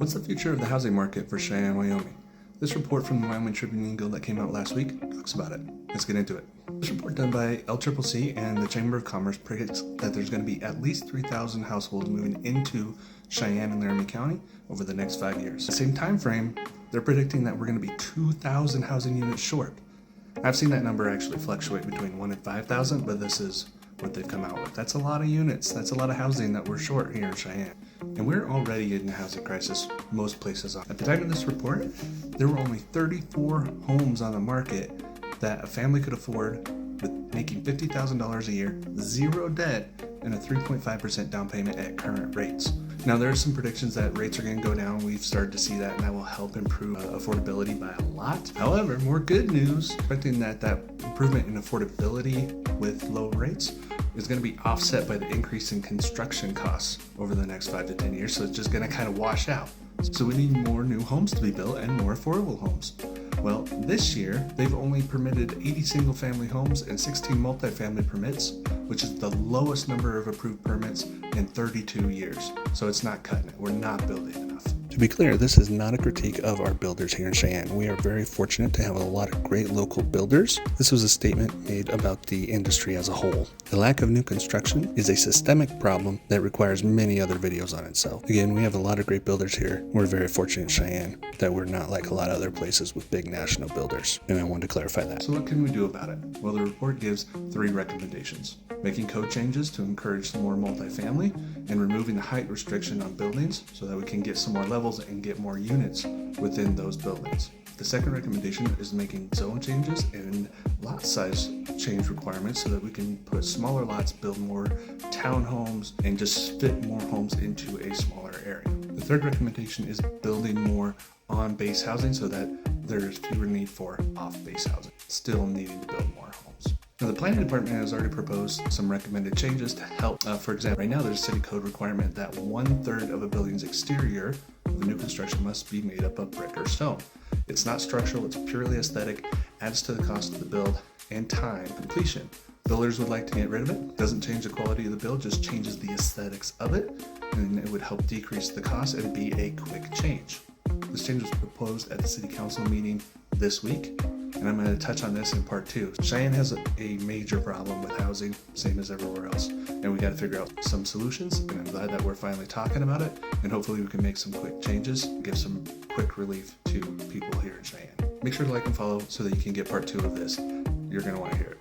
What's the future of the housing market for Cheyenne, Wyoming? This report from the Wyoming Tribune that came out last week talks about it. Let's get into it. This report done by LCCC and the Chamber of Commerce predicts that there's going to be at least 3,000 households moving into Cheyenne and Laramie County over the next 5 years. At the same time frame, they're predicting that we're going to be 2,000 housing units short. I've seen that number actually fluctuate between 1 and 5,000, but this is what they've come out with. That's a lot of units. That's a lot of housing that we're short here in Cheyenne. And we're already in a housing crisis most places are. At the time of this report, there were only 34 homes on the market that a family could afford with making $50,000 a year, zero debt, and a 3.5% down payment at current rates. Now, there are some predictions that rates are going to go down. We've started to see that, and that will help improve affordability by a lot. However, more good news, expecting that improvement in affordability with low rates is going to be offset by the increase in construction costs over the next 5 to 10 years. So it's just going to kind of wash out. So we need more new homes to be built and more affordable homes. Well, this year, they've only permitted 80 single-family homes and 16 multifamily permits, which is the lowest number of approved permits in 32 years. So it's not cutting it. We're not building enough. To be clear, this is not a critique of our builders here in Cheyenne. We are very fortunate to have a lot of great local builders. This was a statement made about the industry as a whole. The lack of new construction is a systemic problem that requires many other videos on itself. Again, we have a lot of great builders here. We're very fortunate in Cheyenne that we're not like a lot of other places with big national builders. And I wanted to clarify that. So what can we do about it? Well, the report gives 3 recommendations. Making code changes to encourage more multifamily and removing the height restriction on buildings so that we can get some more levels and get more units within those buildings. The second recommendation is making zone changes and lot size change requirements so that we can put smaller lots, build more townhomes, and just fit more homes into a smaller area. The third recommendation is building more on-base housing so that there's fewer need for off-base housing, still needing to build more homes. Now, the planning department has already proposed some recommended changes to help. For example, right now there's a city code requirement that 1/3 of a building's exterior of a new construction must be made up of brick or stone. It's not structural, it's purely aesthetic, adds to the cost of the build and time completion. Builders would like to get rid of it. Doesn't change the quality of the build, just changes the aesthetics of it, and it would help decrease the cost and be a quick change. This change was proposed at the city council meeting this week, and I'm going to touch on this in part 2. Cheyenne has a major problem with housing, same as everywhere else, and we got to figure out some solutions, and I'm glad that we're finally talking about it, and hopefully we can make some quick changes, give some quick relief to people here in Cheyenne. Make sure to like and follow so that you can get part 2 of this. You're going to want to hear it.